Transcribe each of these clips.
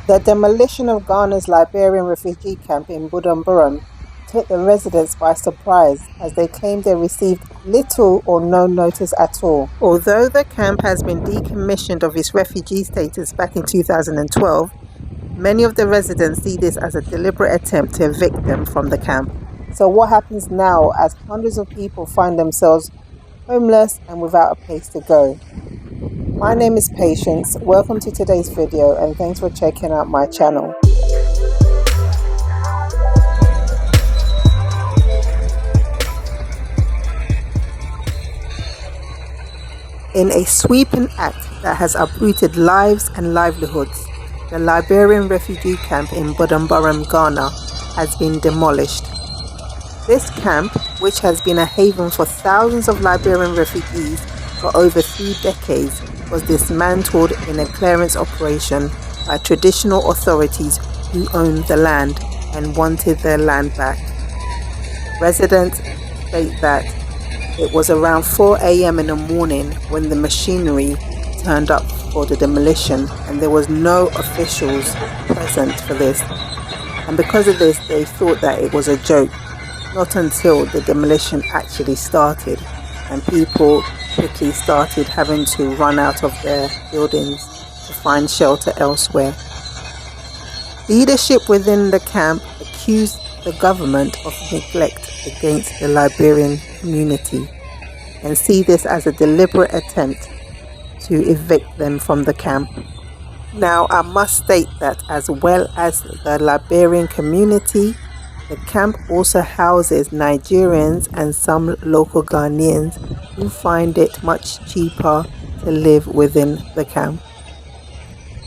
The demolition of Ghana's Liberian Refugee Camp in Budumburam took the residents by surprise, as they claimed they received little or no notice at all. Although the camp has been decommissioned of its refugee status back in 2012, many of the residents see this as a deliberate attempt to evict them from the camp. So what happens now as hundreds of people find themselves homeless and without a place to go? My name is Patience. Welcome to today's video and thanks for checking out my channel. In a sweeping act that has uprooted lives and livelihoods, the Liberian Refugee Camp in Budumburam, Ghana has been demolished. This camp, which has been a haven for thousands of Liberian refugees for over 3 decades, was dismantled in a clearance operation by traditional authorities who owned the land and wanted their land back. Residents state that it was around 4 a.m. in the morning when the machinery turned up for the demolition, and there was no officials present for this. And because of this, they thought that it was a joke, not until the demolition actually started and people quickly started having to run out of their buildings to find shelter elsewhere. Leadership within the camp accused the government of neglect against the Liberian community and see this as a deliberate attempt to evict them from the camp. Now, I must state that as well as the Liberian community, the camp also houses Nigerians and some local Ghanaians who find it much cheaper to live within the camp.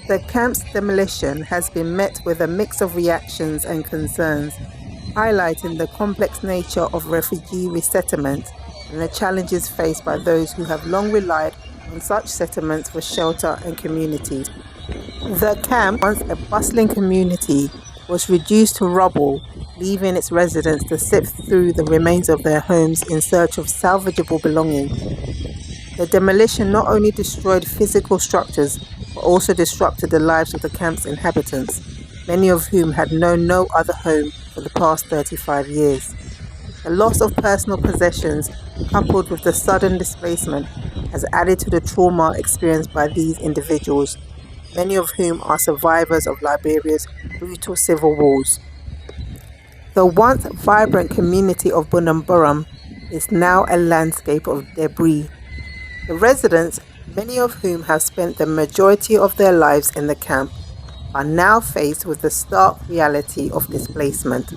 The camp's demolition has been met with a mix of reactions and concerns, highlighting the complex nature of refugee resettlement and the challenges faced by those who have long relied on such settlements for shelter and community. The camp, once a bustling community, was reduced to rubble, leaving its residents to sift through the remains of their homes in search of salvageable belongings. The demolition not only destroyed physical structures, but also disrupted the lives of the camp's inhabitants, many of whom had known no other home for the past 35 years. The loss of personal possessions, coupled with the sudden displacement, has added to the trauma experienced by these individuals, many of whom are survivors of Liberia's brutal civil wars. The once vibrant community of Budumburam is now a landscape of debris. The residents, many of whom have spent the majority of their lives in the camp, are now faced with the stark reality of displacement.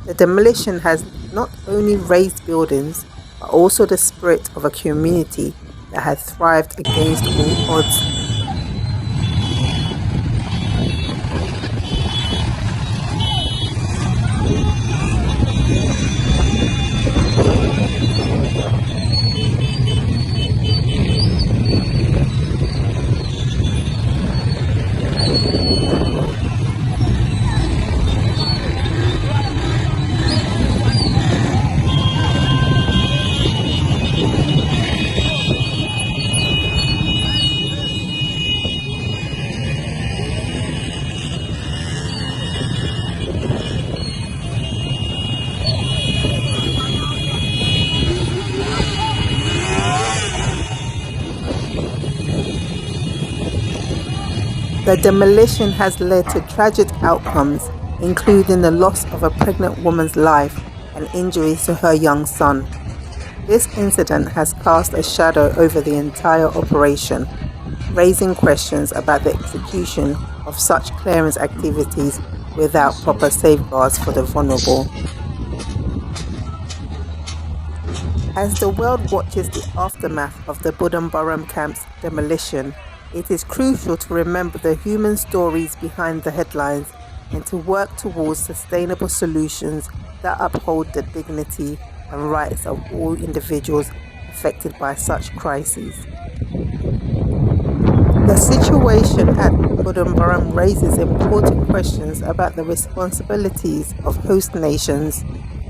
The demolition has not only razed buildings, but also the spirit of a community that has thrived against all odds. The demolition has led to tragic outcomes, including the loss of a pregnant woman's life and injuries to her young son. This incident has cast a shadow over the entire operation, raising questions about the execution of such clearance activities without proper safeguards for the vulnerable. As the world watches the aftermath of the Budumburam camp's demolition, it is crucial to remember the human stories behind the headlines and to work towards sustainable solutions that uphold the dignity and rights of all individuals affected by such crises. The situation at Budumburam raises important questions about the responsibilities of host nations,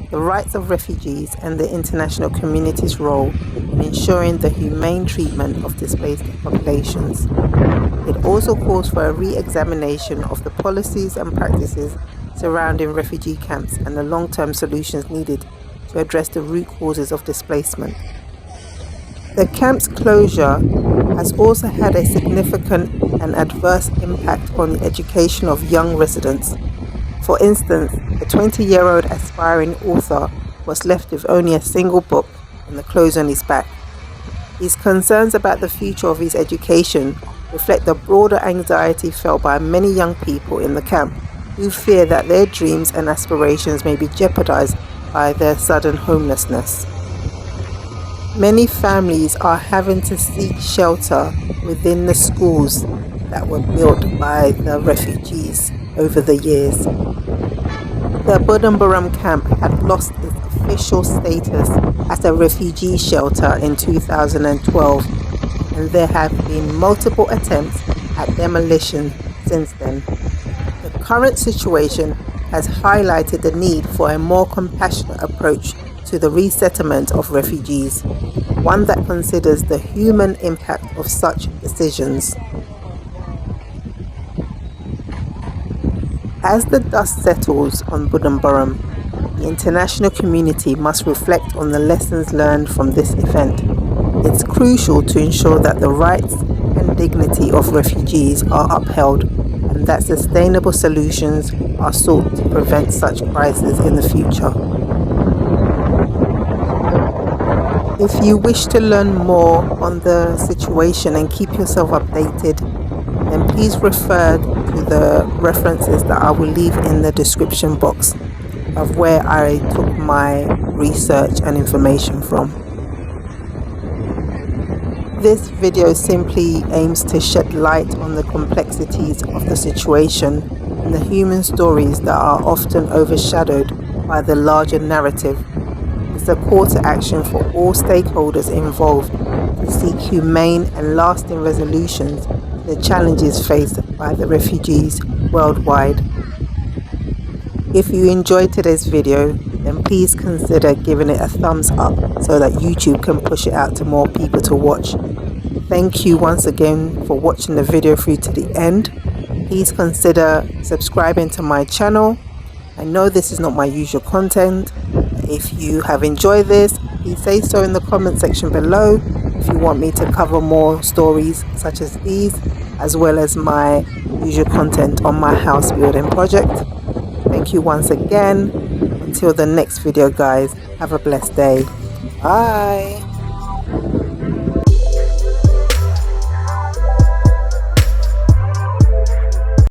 the rights of refugees and the international community's role in ensuring the humane treatment of displaced populations. It also calls for a re-examination of the policies and practices surrounding refugee camps and the long-term solutions needed to address the root causes of displacement. The camp's closure has also had a significant and adverse impact on the education of young residents. For instance, a 20-year-old aspiring author was left with only a single book and the clothes on his back. His concerns about the future of his education reflect the broader anxiety felt by many young people in the camp who fear that their dreams and aspirations may be jeopardized by their sudden homelessness. Many families are having to seek shelter within the schools that were built by the refugees over the years. The Budumburam camp had lost its official status as a refugee shelter in 2012, and there have been multiple attempts at demolition since then. The current situation has highlighted the need for a more compassionate approach to the resettlement of refugees, one that considers the human impact of such decisions. As the dust settles on Budumburam, the international community must reflect on the lessons learned from this event. It's crucial to ensure that the rights and dignity of refugees are upheld and that sustainable solutions are sought to prevent such crises in the future. If you wish to learn more on the situation and keep yourself updated, then please refer to the references that I will leave in the description box of where I took my research and information from. This video simply aims to shed light on the complexities of the situation and the human stories that are often overshadowed by the larger narrative. It's a call to action for all stakeholders involved to seek humane and lasting resolutions to the challenges faced by the refugees worldwide. If you enjoyed today's video, then please consider giving it a thumbs up so that YouTube can push it out to more people to watch. Thank you once again for watching the video through to the end. Please consider subscribing to my channel. I know this is not my usual content. If you have enjoyed this, please say so in the comment section below if you want me to cover more stories such as these, as well as my usual content on my house building project. Thank you once again. Until the next video, guys, have a blessed day. Bye.